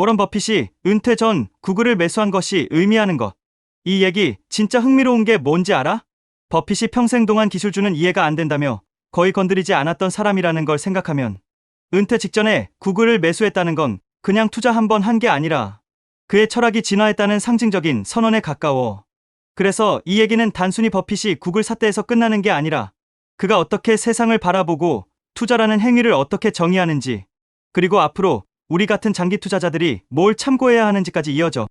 워런 버핏이 은퇴 전 구글을 매수한 것이 의미하는 것. 이 얘기 진짜 흥미로운 게 뭔지 알아? 버핏이 평생 동안 기술주는 이해가 안 된다며 거의 건드리지 않았던 사람이라는 걸 생각하면 은퇴 직전에 구글을 매수했다는 건 그냥 투자 한 번 한 게 아니라 그의 철학이 진화했다는 상징적인 선언에 가까워. 그래서 이 얘기는 단순히 버핏이 구글 샀대에서 끝나는 게 아니라 그가 어떻게 세상을 바라보고 투자라는 행위를 어떻게 정의하는지, 그리고 앞으로 우리 같은 장기 투자자들이 뭘 참고해야 하는지까지 이어져.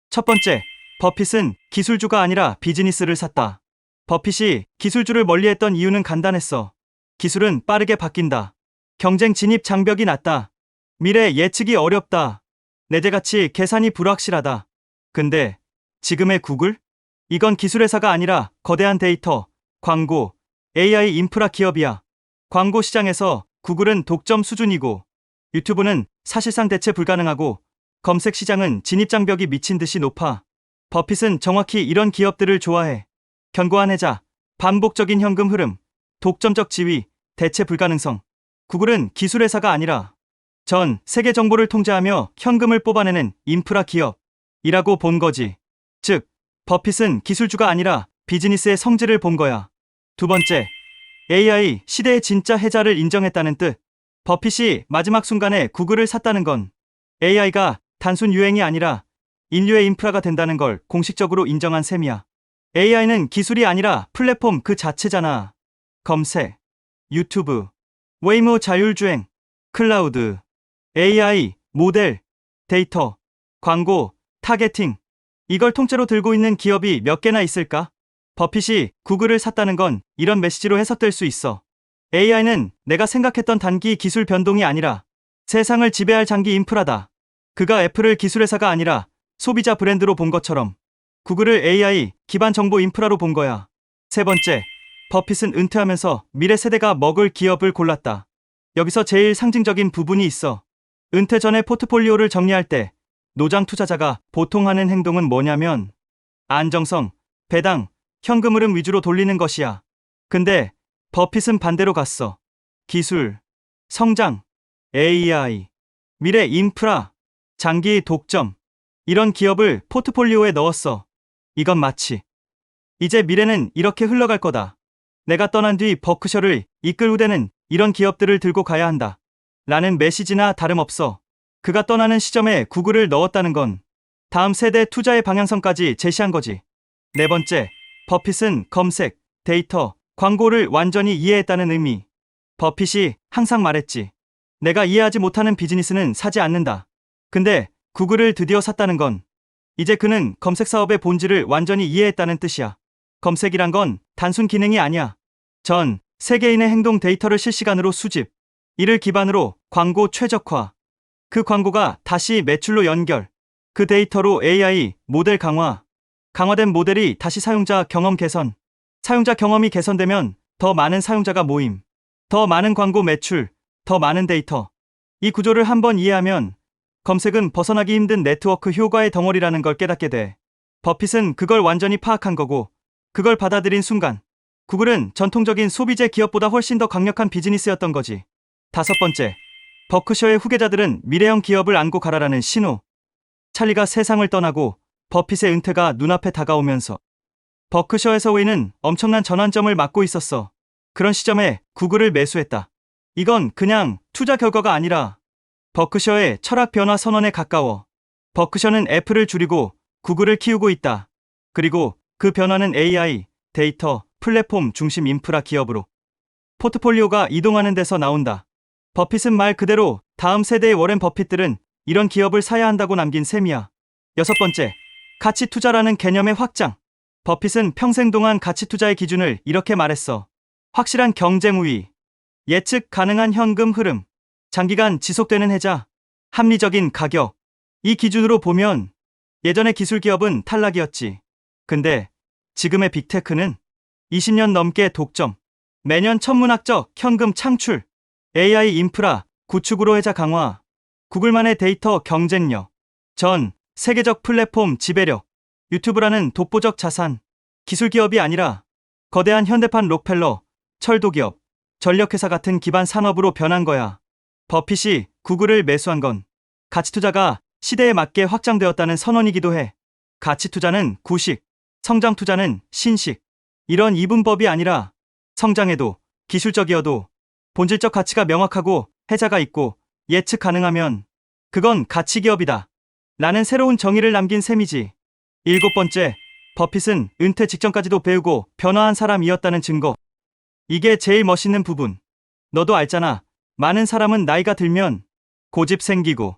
첫 번째, 버핏은 기술주가 아니라 비즈니스를 샀다. 버핏이 기술주를 멀리했던 이유는 간단했어. 기술은 빠르게 바뀐다. 경쟁 진입 장벽이 낮다. 미래 예측이 어렵다. 내재가치 계산이 불확실하다. 근데 지금의 구글? 이건 기술회사가 아니라 거대한 데이터, 광고, AI 인프라 기업이야. 광고 시장에서 구글은 독점 수준이고 유튜브는 사실상 대체 불가능하고 검색 시장은 진입장벽이 미친 듯이 높아. 버핏은 정확히 이런 기업들을 좋아해. 견고한 해자, 반복적인 현금 흐름, 독점적 지위, 대체 불가능성. 구글은 기술회사가 아니라 전 세계 정보를 통제하며 현금을 뽑아내는 인프라 기업이라고 본 거지. 즉, 버핏은 기술주가 아니라 비즈니스의 성질을 본 거야. 두 번째, AI 시대의 진짜 해자를 인정했다는 뜻. 버핏이 마지막 순간에 구글을 샀다는 건 AI가 단순 유행이 아니라 인류의 인프라가 된다는 걸 공식적으로 인정한 셈이야. AI는 기술이 아니라 플랫폼 그 자체잖아. 검색, 유튜브, 웨이모 자율주행, 클라우드, AI, 모델, 데이터, 광고, 타겟팅. 이걸 통째로 들고 있는 기업이 몇 개나 있을까? 버핏이 구글을 샀다는 건 이런 메시지로 해석될 수 있어. AI는 내가 생각했던 단기 기술 변동이 아니라 세상을 지배할 장기 인프라다. 그가 애플을 기술회사가 아니라 소비자 브랜드로 본 것처럼 구글을 AI 기반 정보 인프라로 본 거야. 세 번째, 버핏은 은퇴하면서 미래 세대가 먹을 기업을 골랐다. 여기서 제일 상징적인 부분이 있어. 은퇴 전에 포트폴리오를 정리할 때 노장 투자자가 보통 하는 행동은 뭐냐면 안정성, 배당, 현금 흐름 위주로 돌리는 것이야. 근데 버핏은 반대로 갔어. 기술, 성장, AI, 미래 인프라, 장기 독점. 이런 기업을 포트폴리오에 넣었어. 이건 마치 이제 미래는 이렇게 흘러갈 거다. 내가 떠난 뒤 버크셔를 이끌 후대는 이런 기업들을 들고 가야 한다. 라는 메시지나 다름없어. 그가 떠나는 시점에 구글을 넣었다는 건 다음 세대 투자의 방향성까지 제시한 거지. 네 번째, 버핏은 검색, 데이터, 광고를 완전히 이해했다는 의미. 버핏이 항상 말했지. 내가 이해하지 못하는 비즈니스는 사지 않는다. 근데 구글을 드디어 샀다는 건 이제 그는 검색 사업의 본질을 완전히 이해했다는 뜻이야. 검색이란 건 단순 기능이 아니야. 전 세계인의 행동 데이터를 실시간으로 수집, 이를 기반으로 광고 최적화, 그 광고가 다시 매출로 연결, 그 데이터로 AI 모델 강화, 강화된 모델이 다시 사용자 경험 개선, 사용자 경험이 개선되면 더 많은 사용자가 모임, 더 많은 광고 매출, 더 많은 데이터. 이 구조를 한번 이해하면 검색은 벗어나기 힘든 네트워크 효과의 덩어리라는 걸 깨닫게 돼. 버핏은 그걸 완전히 파악한 거고 그걸 받아들인 순간 구글은 전통적인 소비재 기업보다 훨씬 더 강력한 비즈니스였던 거지. 다섯 번째, 버크셔의 후계자들은 미래형 기업을 안고 가라라는 신호. 찰리가 세상을 떠나고 버핏의 은퇴가 눈앞에 다가오면서 버크셔에서 웨이는 엄청난 전환점을 맞고 있었어. 그런 시점에 구글을 매수했다. 이건 그냥 투자 결과가 아니라 버크셔의 철학 변화 선언에 가까워. 버크셔는 애플을 줄이고 구글을 키우고 있다. 그리고 그 변화는 AI, 데이터, 플랫폼 중심 인프라 기업으로 포트폴리오가 이동하는 데서 나온다. 버핏은 말 그대로 다음 세대의 워렌 버핏들은 이런 기업을 사야 한다고 남긴 셈이야. 여섯 번째, 가치 투자라는 개념의 확장. 버핏은 평생 동안 가치 투자의 기준을 이렇게 말했어. 확실한 경쟁 우위, 예측 가능한 현금 흐름, 장기간 지속되는 해자, 합리적인 가격. 이 기준으로 보면 예전의 기술 기업은 탈락이었지. 근데 지금의 빅테크는 20년 넘게 독점, 매년 천문학적 현금 창출, AI 인프라, 구축으로 해자 강화, 구글만의 데이터 경쟁력, 전 세계적 플랫폼 지배력, 유튜브라는 독보적 자산, 기술 기업이 아니라 거대한 현대판 록펠러, 철도기업, 전력회사 같은 기반 산업으로 변한 거야. 버핏이 구글을 매수한 건 가치 투자가 시대에 맞게 확장되었다는 선언이기도 해. 가치 투자는 구식, 성장 투자는 신식. 이런 이분법이 아니라 성장해도 기술적이어도 본질적 가치가 명확하고 해자가 있고 예측 가능하면 그건 가치 기업이다. 라는 새로운 정의를 남긴 셈이지. 일곱 번째, 버핏은 은퇴 직전까지도 배우고 변화한 사람이었다는 증거. 이게 제일 멋있는 부분. 너도 알잖아. 많은 사람은 나이가 들면 고집 생기고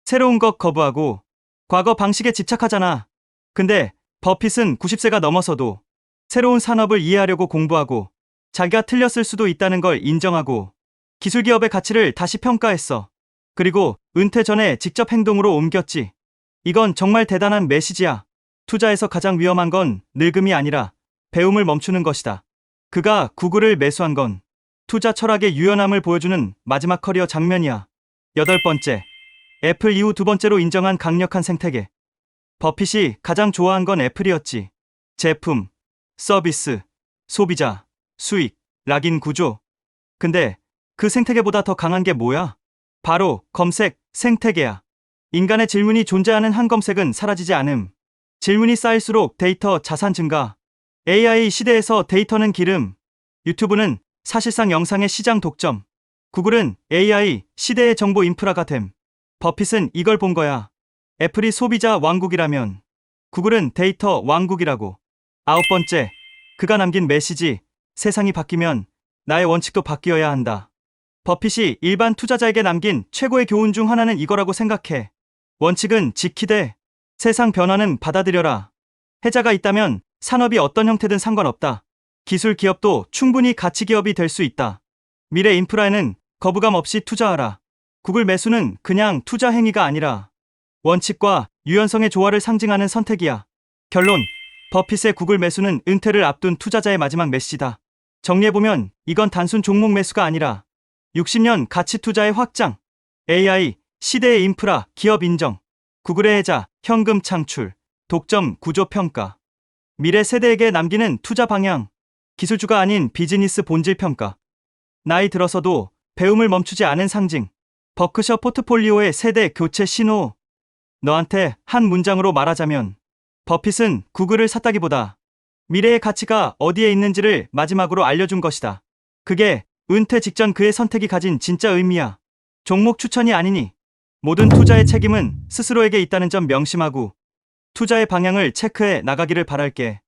새로운 것 거부하고 과거 방식에 집착하잖아. 근데 버핏은 90세가 넘어서도 새로운 산업을 이해하려고 공부하고 자기가 틀렸을 수도 있다는 걸 인정하고 기술 기업의 가치를 다시 평가했어. 그리고 은퇴 전에 직접 행동으로 옮겼지. 이건 정말 대단한 메시지야. 투자에서 가장 위험한 건 늙음이 아니라 배움을 멈추는 것이다. 그가 구글을 매수한 건 투자 철학의 유연함을 보여주는 마지막 커리어 장면이야. 여덟 번째, 애플 이후 두 번째로 인정한 강력한 생태계. 버핏이 가장 좋아한 건 애플이었지. 제품, 서비스, 소비자, 수익, 락인 구조. 근데 그 생태계보다 더 강한 게 뭐야? 바로 검색 생태계야. 인간의 질문이 존재하는 한 검색은 사라지지 않음. 질문이 쌓일수록 데이터 자산 증가. AI 시대에서 데이터는 기름. 유튜브는 사실상 영상의 시장 독점. 구글은 AI 시대의 정보 인프라가 됨. 버핏은 이걸 본 거야. 애플이 소비자 왕국이라면 구글은 데이터 왕국이라고. 아홉 번째, 그가 남긴 메시지. 세상이 바뀌면 나의 원칙도 바뀌어야 한다. 버핏이 일반 투자자에게 남긴 최고의 교훈 중 하나는 이거라고 생각해. 원칙은 지키되 세상 변화는 받아들여라. 해자가 있다면 산업이 어떤 형태든 상관없다. 기술 기업도 충분히 가치 기업이 될 수 있다. 미래 인프라에는 거부감 없이 투자하라. 구글 매수는 그냥 투자 행위가 아니라 원칙과 유연성의 조화를 상징하는 선택이야. 결론, 버핏의 구글 매수는 은퇴를 앞둔 투자자의 마지막 메시지다. 정리해보면 이건 단순 종목 매수가 아니라 60년 가치 투자의 확장, AI, 시대의 인프라, 기업 인정, 구글의 해자, 현금 창출, 독점 구조 평가, 미래 세대에게 남기는 투자 방향, 기술주가 아닌 비즈니스 본질 평가. 나이 들어서도 배움을 멈추지 않은 상징, 버크셔 포트폴리오의 세대 교체 신호. 너한테 한 문장으로 말하자면 버핏은 구글을 샀다기보다 미래의 가치가 어디에 있는지를 마지막으로 알려준 것이다. 그게 은퇴 직전 그의 선택이 가진 진짜 의미야. 종목 추천이 아니니 모든 투자의 책임은 스스로에게 있다는 점 명심하고 투자의 방향을 체크해 나가기를 바랄게.